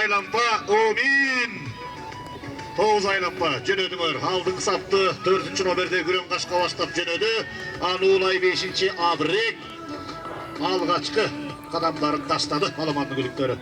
aylanpa, amin. 9 aylanpa, jönödüңөр. Aldın saptı, 4. nomerde Güren Kaşka başlap jönödü. Anulay 5. Abrek. Algaçkı kadamların taşladı Alamanlı gülükleri.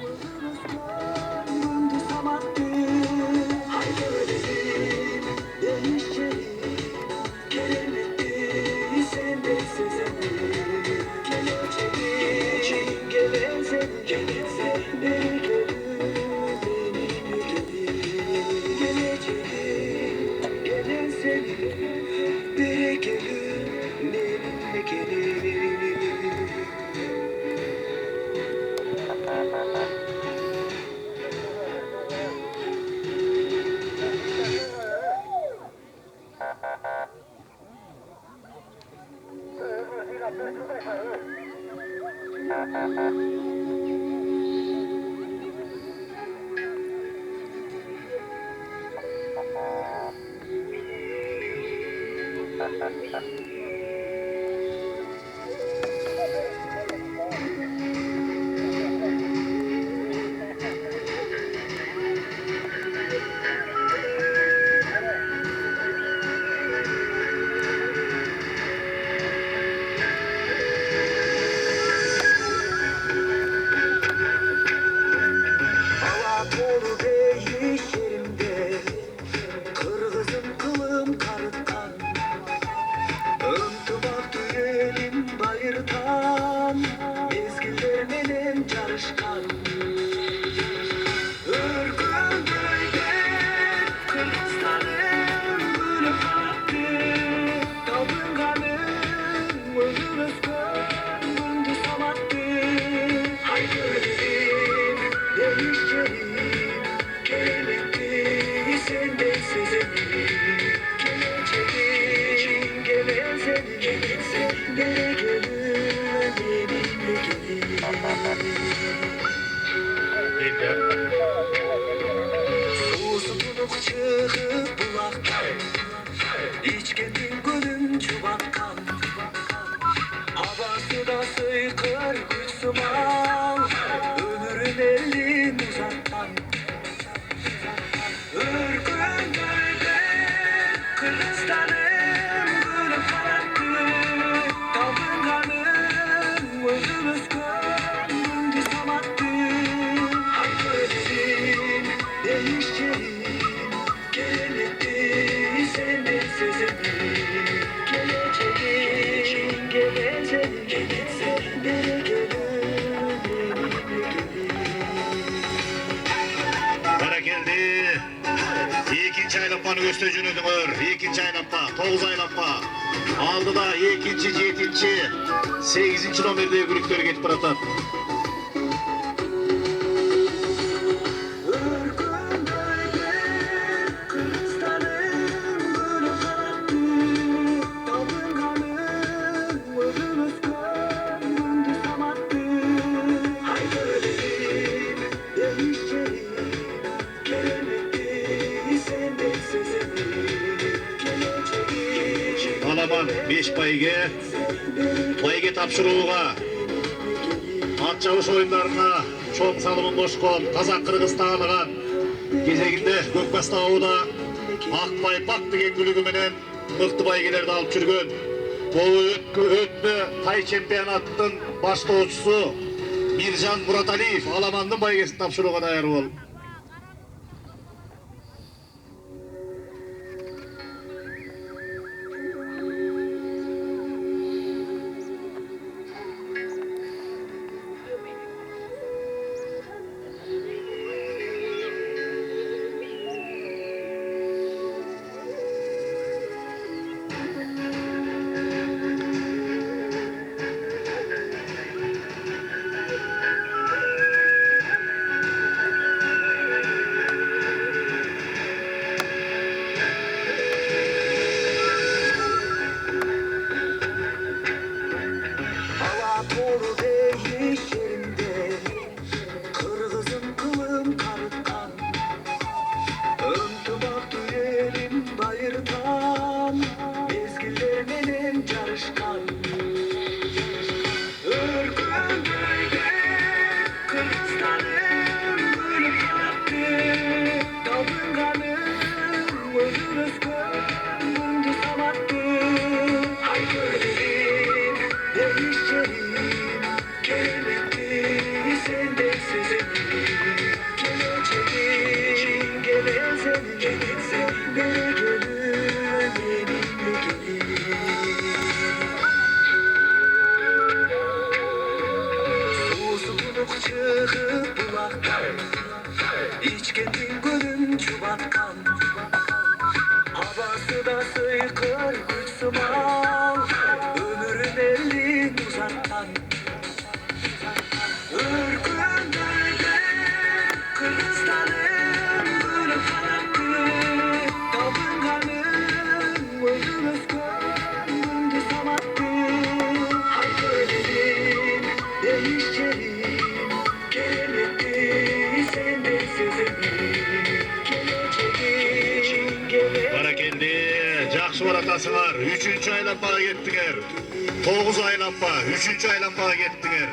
Aylanpa'nı göstereceğini ödümür. 2. aylanpa, 9 aylanpa. Aldı da 2. 7. 8. nomerde gülükleri geçip bırakır. Alaman 5 bayge tapşırууга at çavuş oyunlarına çoğun salımın koşkon Kazak Kırgız tağılıgan кезегinde Көкбастау ауылда Akbay Bak деген gülügü menen mıқты baygelerdi alıp жүрgön. Bu ötme tay çempionattın baştoğuçusu Mirjan Murataliyev Alaman'ın baygesini tapşırууга dayar bol. batkan. Havası da sıykır kuşsumal, ömrün elin uzaktan. Ürkünlerde kılıçların böyle kanattı. Tabınganın özümüz gönlümdü samattı. Hayallerin değişeceğim, gelemetti senden sözümü. Geleceğin gele. Barakendi, жақсы баратасыңар. 3-ші айланпаға кеттіңер. 9 айланпа, 3-ші айланпаға кеттіңер.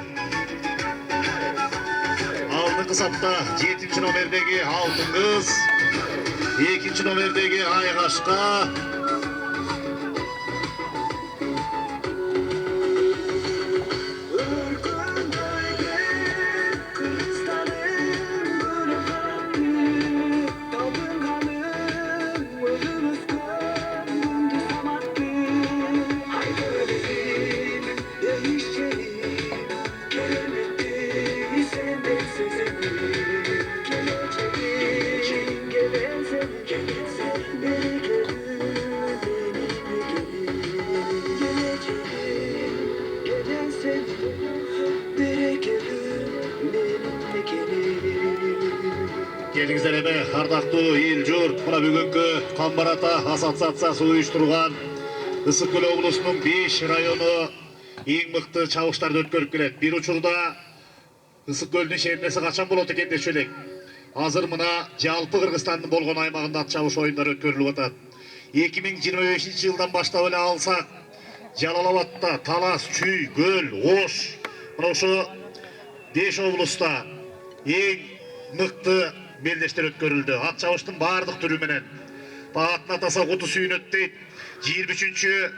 Алдыңғы сапта 7-ші номердегі алтын қыз, 2-ші номердегі айғашқа. Келиңиздер эми, ардактуу эл журт, мына бүгүнкү Камбар Ата ассоциациясы уюштурган Ысык Көл облусунун 5 району эң мыкты чабыштарды өткөрүп келет. Бир учурда Ысык Көлдүн шернеси качан болот экен деши элек. Азыр мына жалпы Кыргызстандын болгон аймагында ат чабыш оюндары өткөрүлүп атат. 2025-жылдан баштап эле алсак, Жалал-Абадта, Талас, Чүй, Көл, Ош, мына ошо 5 облуста эң мыкты белдештер өткөрүлдү. Ат чабыштын баардык түрү менен. Атын атаса куту сүйүнөт дейт. 23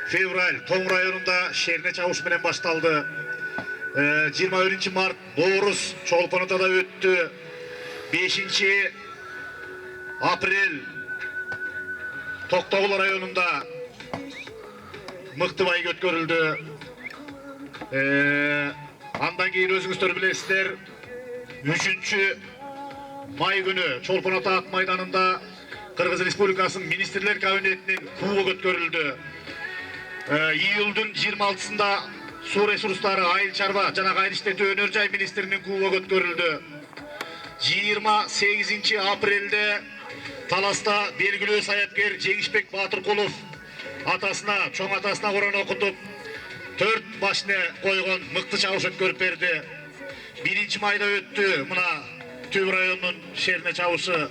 февраль Тоң районунда шерне чабыш менен башталды. 21 март Доорус Чолпон-Атада өттү. 5 апрель Токтогул районунда мыкты байга өткөрүлдү. Андан кийин өзүңүздөр билесиздер, 3 май күнү Чолпон-Ата ат майданында Кыргыз Республикасынын министрлер кабинетинин кубогу өткөрүлдү. Июлдун 26-сында суу ресурстары, айыл чарба жана кайра иштетүү өнөр жай министринин кубогу өткөрүлдү. 28 апрелде Таласта белгилүү саяпкер Жеңишбек Батыркулов атасына, чоң атасына Куран окутуп, 4 башне койгон мыкты чабыш өткөрүп берди. 1 майда өттү мына Түб районунун шерне чабышы.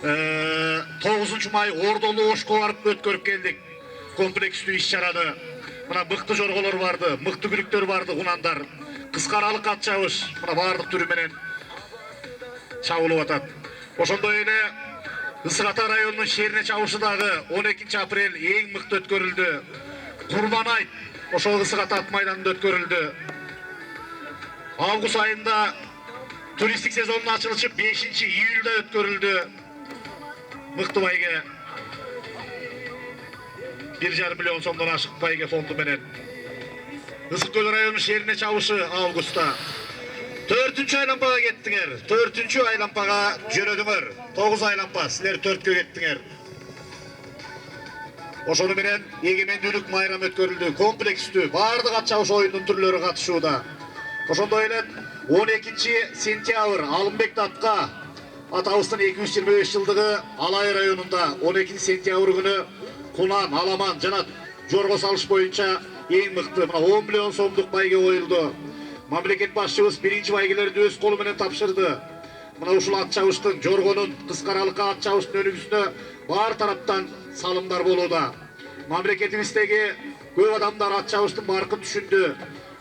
9 май Ордолу Ошко барып өткөрүп келдик комплекстүү иш-чараны. Мына мыкты жорголор барды, мыкты күлүктөр барды, кунандар. Кыскаралык ат чабыш, мына баардык түрү менен чабылып атат. Ошондой эле Ысык Ата районунун шерне чабышы дагы 12 апрель эң мыкты өткөрүлдү. Курман айт ошол Ысык Ата ат майданында өткөрүлдү. Август айында туристик сезондун ачылышы 5 июлда өткөрүлдү. Мыкты байге 1,5 миллион сомдон ашык байге фонду менен. Ысык Көл районунун шерне чабышы августта. 4-чү айланпага кеттиңер. 4-чү айланпага жөнөдүңөр. 9 айланпа, силер 4кө кеттиңер. Ошону менен эгемендүүлүк майрамы өткөрүлдү. Комплекстүү баардык ат чабыш оюнунун түрлөрү катышууда. Ошондой эле 12 сентябрь Алымбек Датка атабыздын 225 жылдыгы Алай районунда 12 сентябрь күнү Кунан, Аламан жана жорго салыш боюнча эң мыкты 10 миллион сомдук байге коюлду. Мамлекет башчыбыз биринчи байгелерди өз колу менен тапшырды. Мына ушул ат чабыштын, жоргонун, кыскаралык ат чабыштын өнүгүүсүнө бар тараптан салымдар болууда. Мамлекетибиздеги көп адамдар ат чабыштын баркын түшүндү.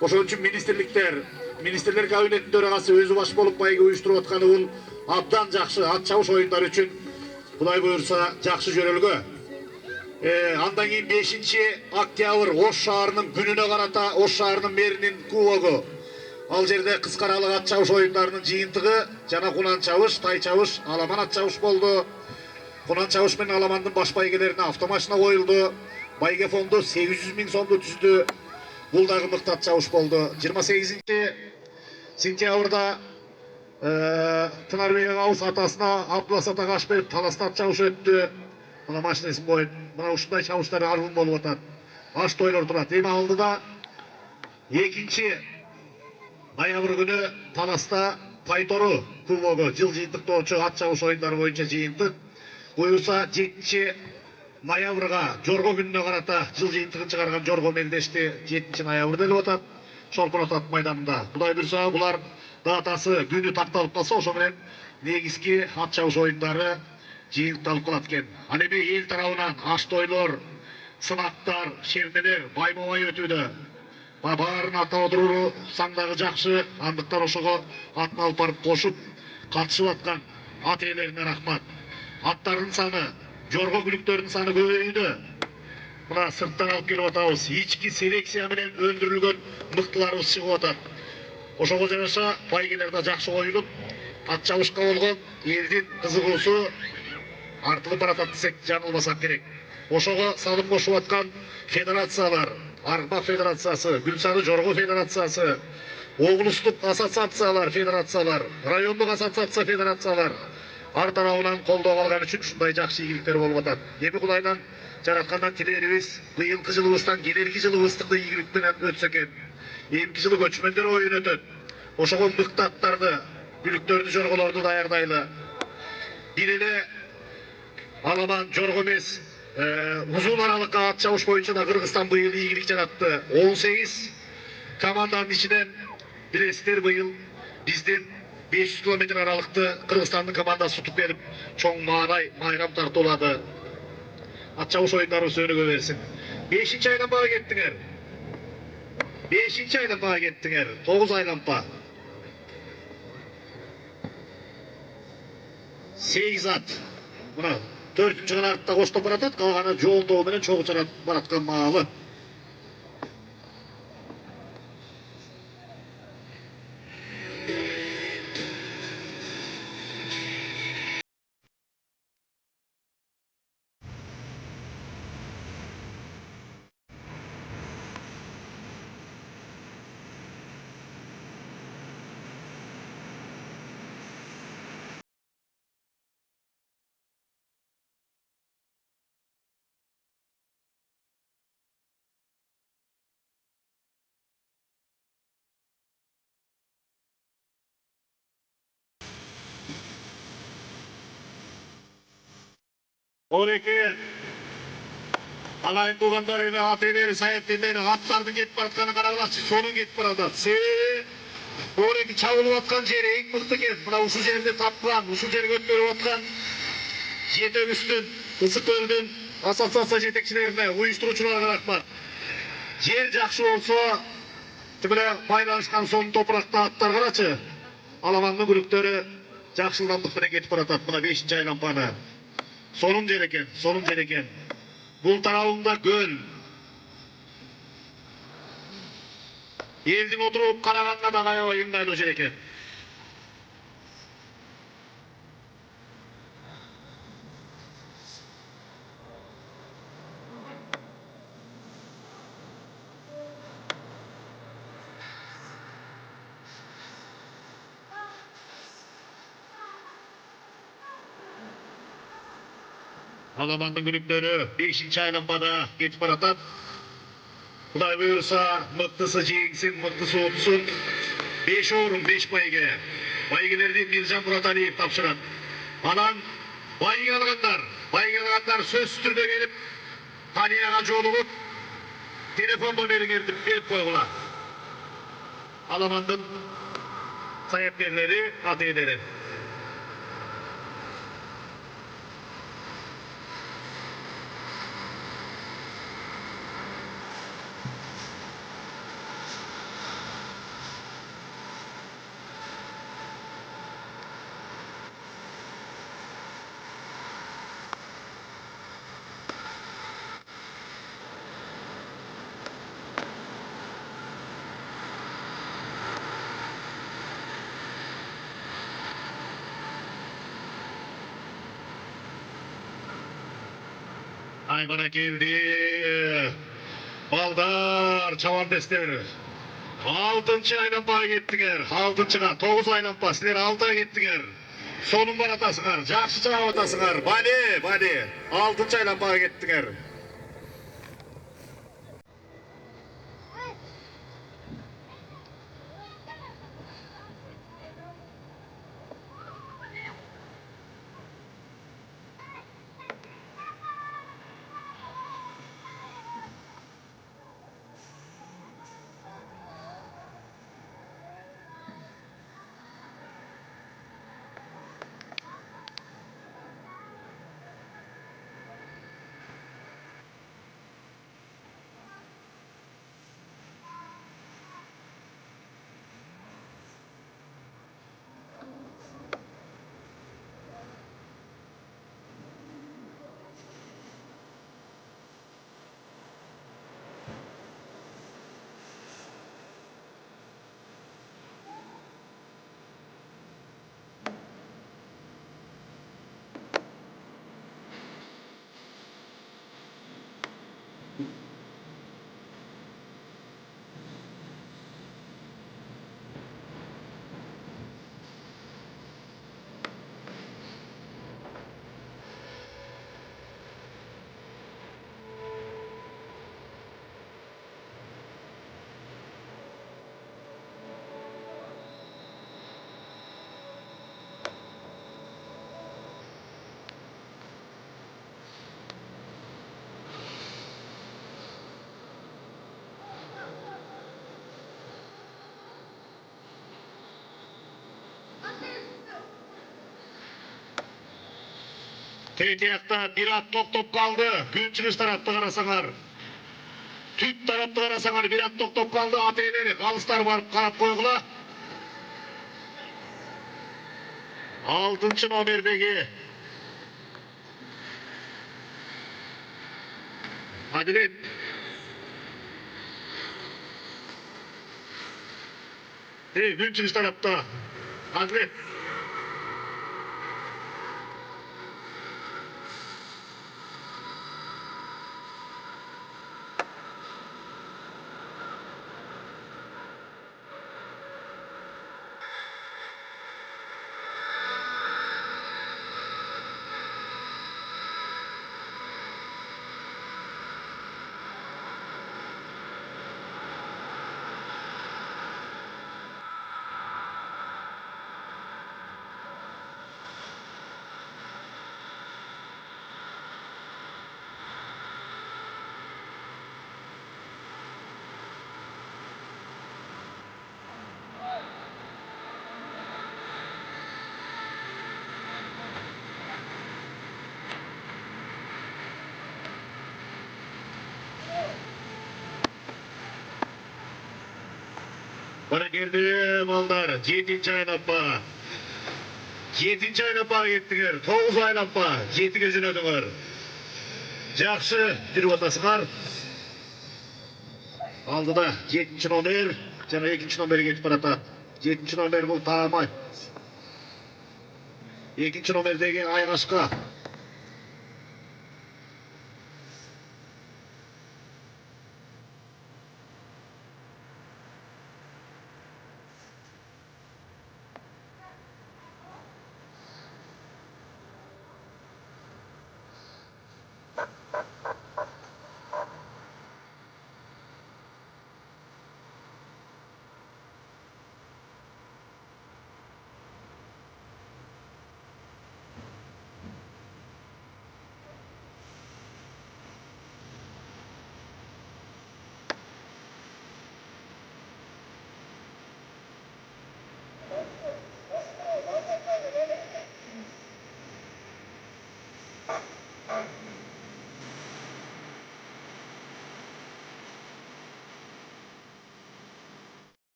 Ошон үчүн министрлер кабинетинин төрагасы өзү баш болуп байге уюштуруп атканы бул абдан жакшы. Ат чабыш оюндары үчүн Кудай буйрса жакшы жөрөлгө. Андан кийин 5 октябрь Ош шаарынын күнүнө карата Ош шаарынын мэринин кубогу. Ал жерде кыскаралык ат чабыш оюндарынын жыйынтыгы жана кунан чабыш, тай чабыш, аламан ат чабыш болду. Кунан чабыш менен аламандын баш байгелерине автомашина коюлду. Байге фонду 800 000 сомду түздү. Бул дагы мыкты ат чабыш болду. 28 сентябрда Pınarбек Ağuz atasına Abdullah Ata kaç berip talastan çavuş öttü. Mına maşinesin boyun. Mına uşunday çavuşları arvun bolup atat. Aş toylor turat. Emi aldı da ekinci noyabr günü Talasta Paytoru Kubogu жыл жыйынтыктоочу ат чабыш оюндары боюнча жыйынтык. Буюрса 7 ноябрга Жорго күнүнө карата жыл жыйынтыгын чыгарган Жорго мелдешти 7 ноябрда деп атат. Шолпон ат майданында. Кудай буйрса булар датасы күнү такталып калса ошо менен негизги ат чабыш оюндары жыйынтыкталып калат экен. Ал эми эл тарабынан аш тойлор, сынактар, шермелер байма-бай өтүүдө. Барын ата отыру саңдағы жақшы, андықтан ошого атын алып барып кошуп катышып аткан ат ээлерине рахмат. Аттардын саны, жорго бүлүктөрдүн саны көбөйдү. Мына сырттан алып келип атабыз. Ички селекция менен өндүрүлгөн мыктыларыбыз чыгып атат. Ошого жараша байгелер да жакшы коюлуп, ат чабышка болгон элдин кызыгуусу артылып баратат десек жаңылбасак керек. Ошого салым кошуп аткан федерациялар, Арма Федерациясы, Гүлсары Жорго Федерациясы, облустук ассоциациялар, федерациялар, райондук ассоциация федерациялар ар тарабынан колдоо алган үчүн ушундай жакшы ийгиликтер болуп атат. Эми Кудайдан жараткандан тилерибиз быйылкы жылыбыздан келерки жылыбыздыкы ийгилик менен өтсө экен. Эмки жылы көчмөндөр оюн өтөт. Ошого мыкты аттарды, бүлүктөрдү, жорголорду даярдайлы. Бир эле аламан жорго эмес, uzun aralık at çavuş boyunca da Kırgızistan bu yıl ilgilik yarattı. 18 komandanın içinden bilesizler bu yıl bizden 500 kilometre aralıkta Kırgızistan'ın komandası tutup verip çok mayram tartı oladı. At çavuş oyunları sönüge versin. 5. aydan bağa gittiler. 5. aydan bağa gittiler. 9 aydan bağa. 8 at. Buna 4. kanatта koştup baratat, kalğanı жолдоо менен чогуу чарап бараткан маалы. Oradaki alayın tuğanlarıyla ateyleri sahiplenleri atlardın gitip baratkanı kararlaşçı sonun gitip baratat. Sebebi oradaki çavulup atkan jeri en mıқты ken. Buna uşu жерде tapılan, uşu jeri götürüp atkan Жетөгүстүн, Ысык Көлдүн ассоциация жетекчилерине, уюштуруучуларга рахмат. Жер жакшы болсо, тимеле байланышкан сонун топуракта аттар карачы. Аламандын бүлүктөрү жакшылдандык менен кетип баратат. Мына 5. айлампаны. Sonun jер экен, sonun жер экен. Бул тарабында көл. Элдин отуруп караганга да аябай ыңгайлуу жер экен. Alamandın günlükleri 5. aylampada geçip baratat. Kuday buyursa mıktısı jеңsin, mıktısı otsun. 5 orun 5 bayge. Baygelerden Mircan Murat Aliyev tapşıran. Alan bayge alganlar söz türde gelip taniyaga jolугуп telefon nomerini berip koygular. Alamandın sahipleri, ateyleri. Aymana geldi. Baldar çavan destleri. Алтынчы айлампаға кеттіңер. Алтынчыға 9 айлампа. Сілер 6-ға кеттіңер. Сонун баратасыңар. Жақсы жауап атасыңар. Бали. 6-чы айлампаға кеттіңер. Тетияқта bir at тоқтап қалды. Күншіліс тарапты қарасаңар. Түп тарапты қарасаңар bir at тоқтап қалды. Ателері қалыстар барып қарап қойғыла. 6-чы номердегі Әділет. Күншіліс тарапта Әділет. Bana geldi mallar 7-ci aylampa. 7-ci aylampağa gittiler. 9 aylampa. 7-ge jönödüңөр. Жақсы жүріп атасыңар. Алдыда 7-ci номер жана 2-ci номер кетип баратат. 7-ci номер бул таамай. 2-ci номердеги Айгашка.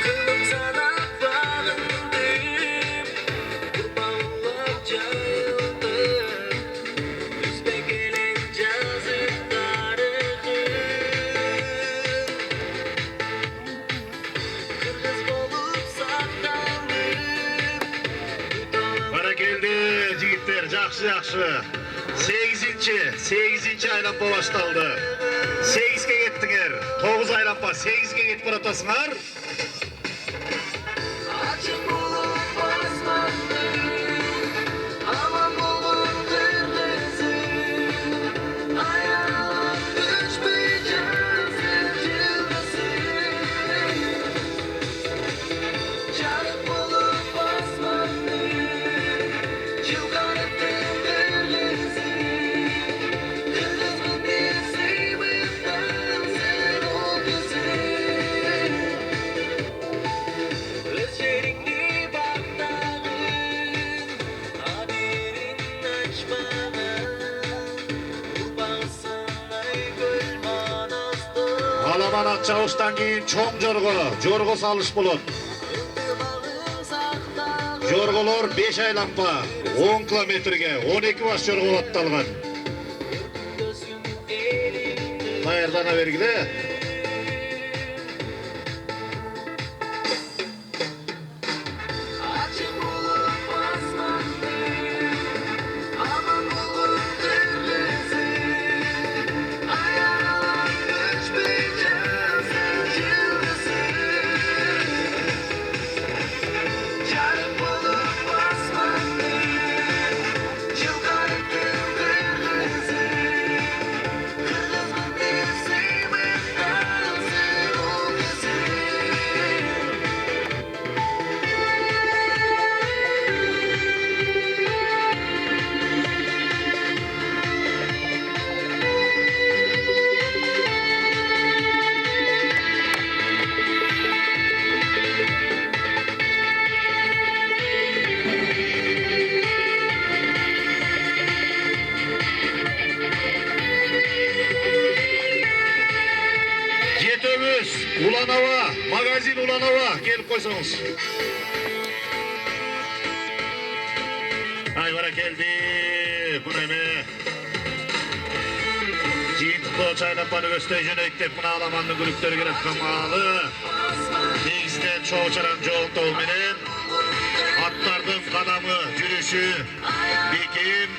Kılım sana bağlandım, kurbanlar cayıldı. Üstüme gelen cazırlarım. Kırgız bolup saklandım. Barakeldi jigitler, жақсы. 8-ci aylanpa baştaldı. 8'ge gettiңер. 9 aylanpa 8'ge getip baratasыңар. Açık bulup basmandım, aman bulup kırmızı. Ayağım düşmeyeceğim sevgilisi. Çarık bulup basmandım, çılganıp kırmızı. Kırmızı diye sevmekten sen o güzel. Özlerini baktağın, haberin açmadan. Kurbansınay göl manastır. Alaman at çavuştan keyin çoң jorgo salış bolot. Iltımağın saqtağın. Jorgolar 5 aylanpa 10 kilometrге 12 baş jorgo atalgan. Gözüm elimde. Qayerdana bergile. Açık bulup basmandım, aman bulup kırmızı. Ayağım düşmeyeceğim sevgilisi. Çarık bulup basmandım, çılganıp kırmızı. Kırmızı diye sevmekten sen o güzel. Жетөбүз Уланова, магазин Уланова келип койсоңуз. Ай баракелди. Мына эме жыйынтыктоо чайлапаны көздөй жөнөйт деп мына Аламандын күлүктөрү келет камалы. Негизден чоо чаран жоонтоо менен аттардын кадамы, жүрүшү бекем,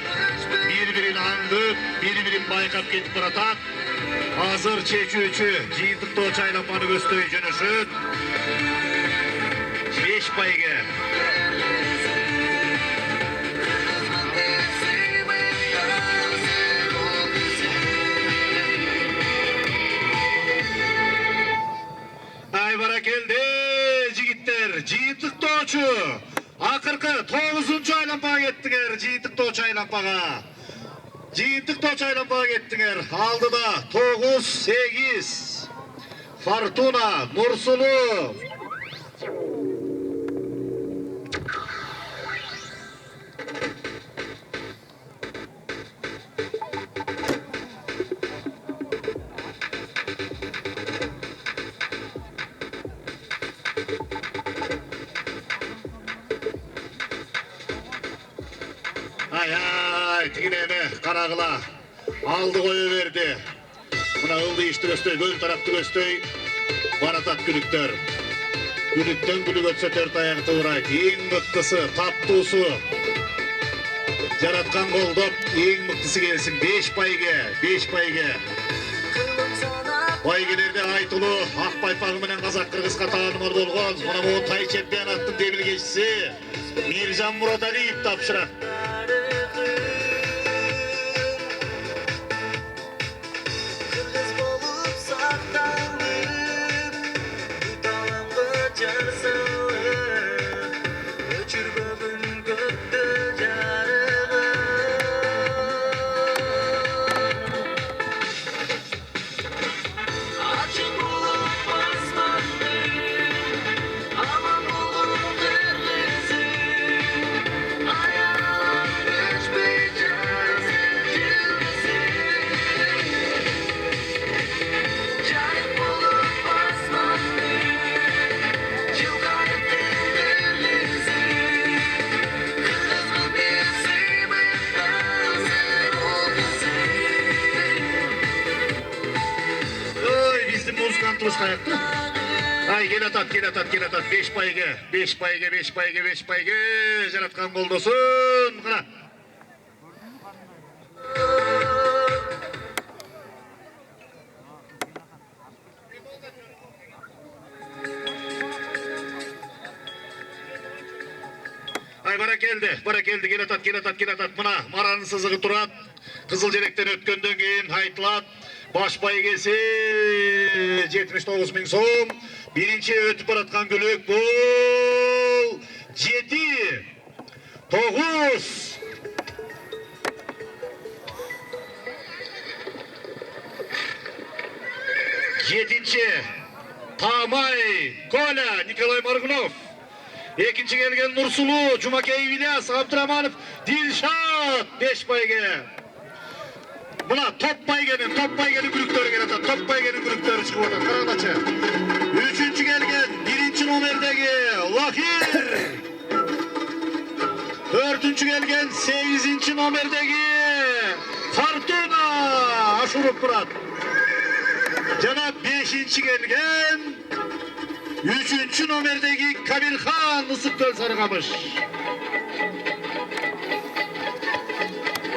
бири-бирин аңдып, бири-бирин байкап кетип баратат. Азыр чечүүчү жыйынтыктоо чайлапаны көздөй жөнөшөт. 5 пайга. Ай баракелди жигиттер, жыйынтыктоочу. Акыркы 9-нчу айлампага кеттиңер, жыйынтыктоо чайлапага. Жыйынтыктоо чайлапага кеттиңер. Алдыда 9-8. Фортуна, Нурсулу. Ай, тигине эме карагыла. Алды кое берди. Мына ылды ишти көздөй, көл тарапты көздөй баратат күлүктөр. Күлүктөн күлүк өтсө 4 аяк тыбырайт. Эң мыктысы, таптуусу. Жараткан колдоп, эң мыктысы келсин. 5 пайга, 5 пайга. Байгелерде айтылуу ак байпагы менен казак кыргызга таанымал болгон мына могу тай чемпионаттын демилгечиси Миржан Мураталиев тапшырат. kayakta. Ay gel atat. 5 payge. Jaratkan goldosun. Kına. Ay bara keldi. Gel atat. Mına maranın sızığı turat. Kızıl jelekten ötkөндөн keyin haytılat. Baş baygesi 79 bin so'm. Birinci ötüp baratkan gülük bu 7 9 7. Tamay Kola Nikolay Margunov. İkinci gelgen Nursulu Cumakey İlyas Abdurrahmanov Dilşat 5 bayge. Buna top baygenin gülükleri gel atat. Top baygenin gülükleri çıkıp atat. Karadaçı. Üçüncü gelgen birinci numerdeki Lahir. Dördüncü gelgen 8. numerdeki Fortuna aşırıp durat. Cenab 5. gelgen 3. numerdeki Kabirhan Isıktöl Sarıkamış.